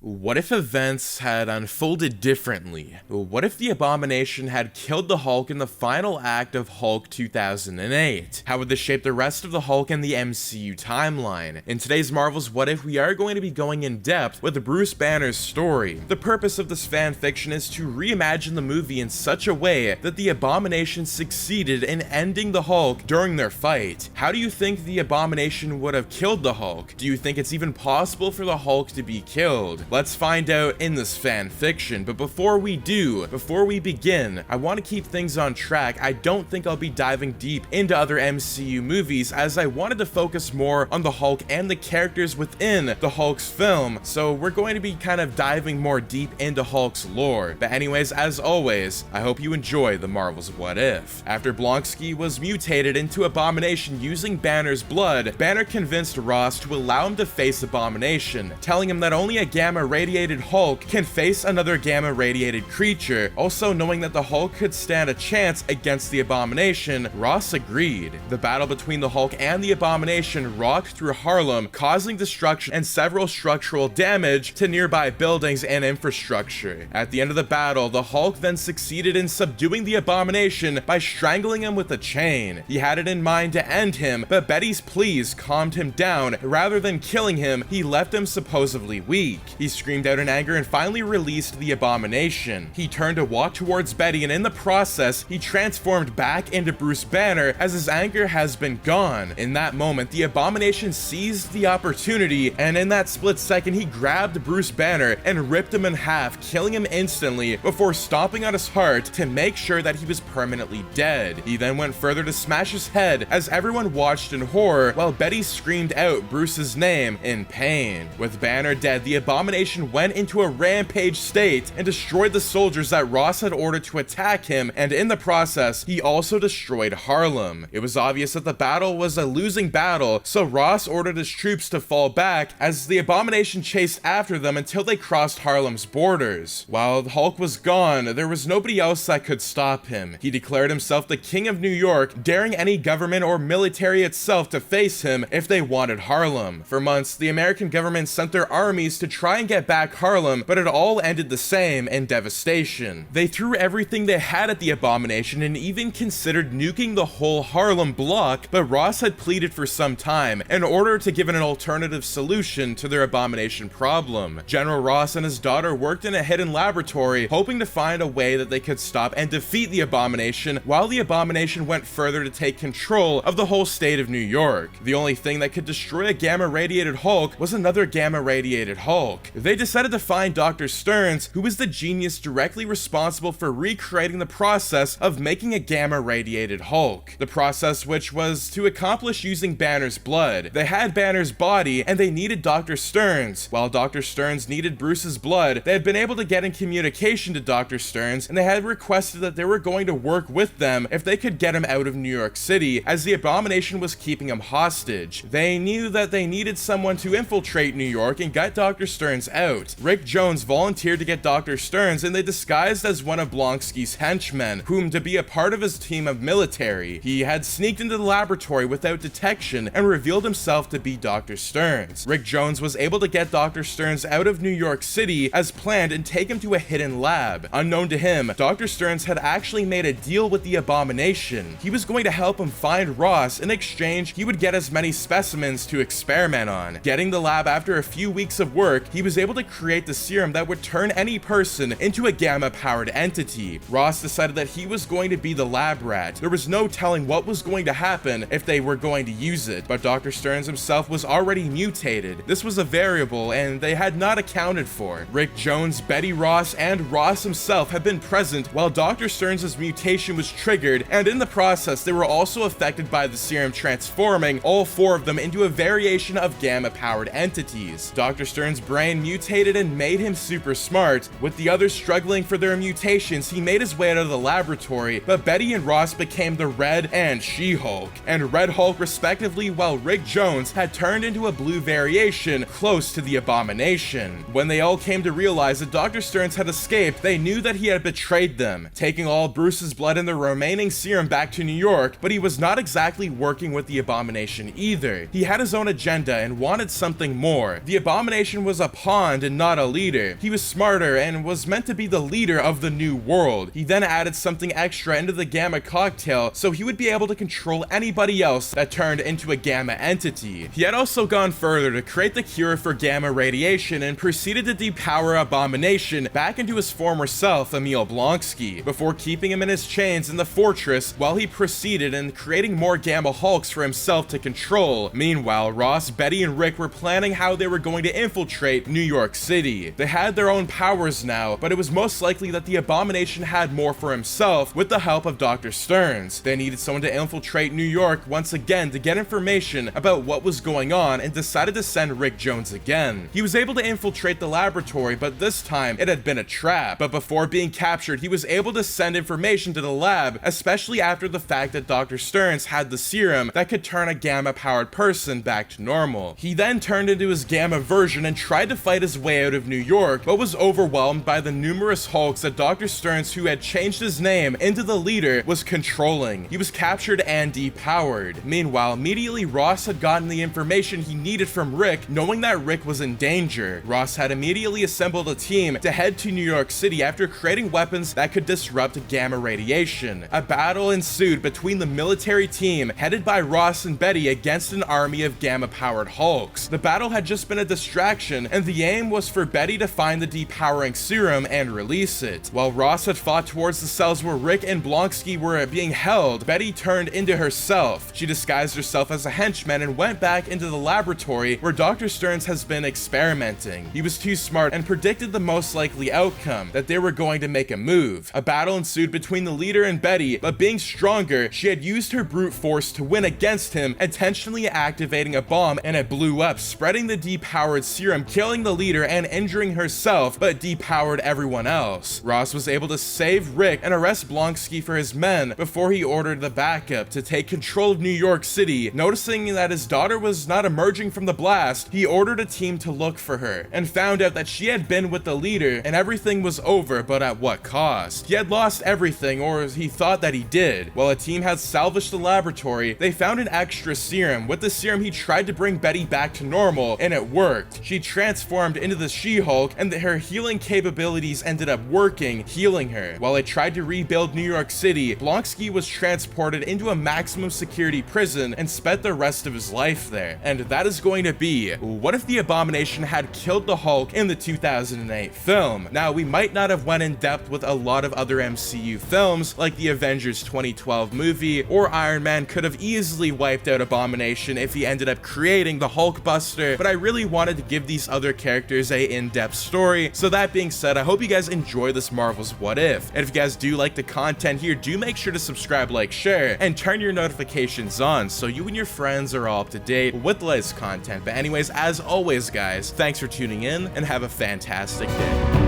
What if events had unfolded differently? What if the Abomination had killed the Hulk in the final act of Hulk 2008? How would this shape the rest of the Hulk and the MCU timeline? In today's Marvel's What If, we are going to be going in depth with Bruce Banner's story. The purpose of this fan fiction is to reimagine the movie in such a way that the Abomination succeeded in ending the Hulk during their fight. How do you think the Abomination would have killed the Hulk? Do you think it's even possible for the Hulk to be killed? Let's find out in this fan fiction, but before we begin, I want to keep things on track. I don't think I'll be diving deep into other MCU movies, as I wanted to focus more on the Hulk and the characters within the Hulk's film, so we're going to be kind of diving more deep into Hulk's lore. But anyways, as always, I hope you enjoy the Marvel's What If. After Blonsky was mutated into Abomination using Banner's blood, Banner convinced Ross to allow him to face Abomination, telling him that only a gamma-radiated Hulk can face another gamma-radiated creature. Also knowing that the Hulk could stand a chance against the Abomination, Ross agreed. The battle between the Hulk and the Abomination rocked through Harlem, causing destruction and several structural damage to nearby buildings and infrastructure. At the end of the battle, the Hulk then succeeded in subduing the Abomination by strangling him with a chain. He had it in mind to end him, but Betty's pleas calmed him down. Rather than killing him, he left him supposedly weak. He screamed out in anger and finally released the Abomination. He turned to walk towards Betty, and in the process, he transformed back into Bruce Banner as his anger has been gone. In that moment, the Abomination seized the opportunity, and in that split second, he grabbed Bruce Banner and ripped him in half, killing him instantly before stomping on his heart to make sure that he was permanently dead. He then went further to smash his head as everyone watched in horror while Betty screamed out Bruce's name in pain. With Banner dead, the Abomination went into a rampage state and destroyed the soldiers that Ross had ordered to attack him, and in the process, he also destroyed Harlem. It was obvious that the battle was a losing battle, so Ross ordered his troops to fall back as the Abomination chased after them until they crossed Harlem's borders. While the Hulk was gone, there was nobody else that could stop him. He declared himself the King of New York, daring any government or military itself to face him if they wanted Harlem. For months, the American government sent their armies to try and get back Harlem, but it all ended the same in devastation. They threw everything they had at the Abomination and even considered nuking the whole Harlem block, but Ross had pleaded for some time in order to give an alternative solution to their Abomination problem. General Ross and his daughter worked in a hidden laboratory, hoping to find a way that they could stop and defeat the Abomination, while the Abomination went further to take control of the whole state of New York. The only thing that could destroy a gamma-radiated Hulk was another gamma-radiated Hulk. They decided to find Dr. Stearns, who was the genius directly responsible for recreating the process of making a gamma-radiated Hulk. The process which was to accomplish using Banner's blood. They had Banner's body, and they needed Dr. Stearns. While Dr. Stearns needed Bruce's blood, they had been able to get in communication to Dr. Stearns, and they had requested that they were going to work with them if they could get him out of New York City, as the Abomination was keeping him hostage. They knew that they needed someone to infiltrate New York and get Dr. Stearns out. Rick Jones volunteered to get Dr. Stearns, and they disguised as one of Blonsky's henchmen, whom to be a part of his team of military. He had sneaked into the laboratory without detection and revealed himself to be Dr. Stearns. Rick Jones was able to get Dr. Stearns out of New York City as planned and take him to a hidden lab. Unknown to him, Dr. Stearns had actually made a deal with the Abomination. He was going to help him find Ross. In exchange, he would get as many specimens to experiment on. Getting the lab after a few weeks of work, he was able to create the serum that would turn any person into a gamma-powered entity. Ross decided that he was going to be the lab rat. There was no telling what was going to happen if they were going to use it, but Dr. Stearns himself was already mutated. This was a variable, and they had not accounted for. Rick Jones, Betty Ross, and Ross himself had been present while Dr. Stearns' mutation was triggered, and in the process, they were also affected by the serum, transforming all four of them into a variation of gamma-powered entities. Dr. Stearns' brain mutated mutated and made him super smart. With the others struggling for their mutations, he made his way out of the laboratory, but Betty and Ross became the Red and She-Hulk, and Red Hulk respectively, while Rick Jones had turned into a blue variation close to the Abomination. When they all came to realize that Dr. Stearns had escaped, they knew that he had betrayed them, taking all Bruce's blood and the remaining serum back to New York, but he was not exactly working with the Abomination either. He had his own agenda and wanted something more. The Abomination was a pawn and not a leader. He was smarter and was meant to be the leader of the new world. He then added something extra into the Gamma cocktail so he would be able to control anybody else that turned into a Gamma entity. He had also gone further to create the cure for Gamma radiation and proceeded to depower Abomination back into his former self, Emil Blonsky, before keeping him in his chains in the fortress while he proceeded in creating more Gamma Hulks for himself to control. Meanwhile, Ross, Betty, and Rick were planning how they were going to infiltrate New York City. They had their own powers now, but it was most likely that the Abomination had more for himself with the help of Dr. Stearns. They needed someone to infiltrate New York once again to get information about what was going on and decided to send Rick Jones again. He was able to infiltrate the laboratory, but this time it had been a trap. But before being captured, he was able to send information to the lab, especially after the fact that Dr. Stearns had the serum that could turn a Gamma-powered person back to normal. He then turned into his Gamma version and tried to fight his way out of New York, but was overwhelmed by the numerous Hulks that Dr. Stearns, who had changed his name into the leader, was controlling. He was captured and depowered. Meanwhile, immediately Ross had gotten the information he needed from Rick, knowing that Rick was in danger. Ross had immediately assembled a team to head to New York City after creating weapons that could disrupt Gamma radiation. A battle ensued between the military team headed by Ross and Betty against an army of Gamma-powered Hulks. The battle had just been a distraction, and the aim was for Betty to find the depowering serum and release it. While Ross had fought towards the cells where Rick and Blonsky were being held, Betty turned into herself. She disguised herself as a henchman and went back into the laboratory where Dr. Stearns has been experimenting. He was too smart and predicted the most likely outcome, that they were going to make a move. A battle ensued between the leader and Betty, but being stronger, she had used her brute force to win against him, intentionally activating a bomb, and it blew up, spreading the depowered serum, killing the leader and injuring herself, but depowered everyone else. Ross was able to save Rick and arrest Blonsky for his men before he ordered the backup to take control of New York City. Noticing that his daughter was not emerging from the blast, he ordered a team to look for her, and found out that she had been with the leader and everything was over, but at what cost? He had lost everything, or he thought that he did. While a team had salvaged the laboratory, they found an extra serum. With the serum, he tried to bring Betty back to normal, and it worked. She transformed into the She-Hulk, and her healing capabilities ended up working, healing her. While they tried to rebuild New York City, Blonsky was transported into a maximum security prison and spent the rest of his life there. And that is going to be, what if the Abomination had killed the Hulk in the 2008 film? Now, we might not have went in depth with a lot of other MCU films, like the Avengers 2012 movie, or Iron Man could have easily wiped out Abomination if he ended up creating the Hulkbuster, but I really wanted to give these other characters a in-depth story. So that being said, I hope you guys enjoy this Marvel's What If, and if you guys do like the content here, do make sure to subscribe, like, share, and turn your notifications on so you and your friends are all up to date with the latest content. But anyways, as always guys, thanks for tuning in and have a fantastic day.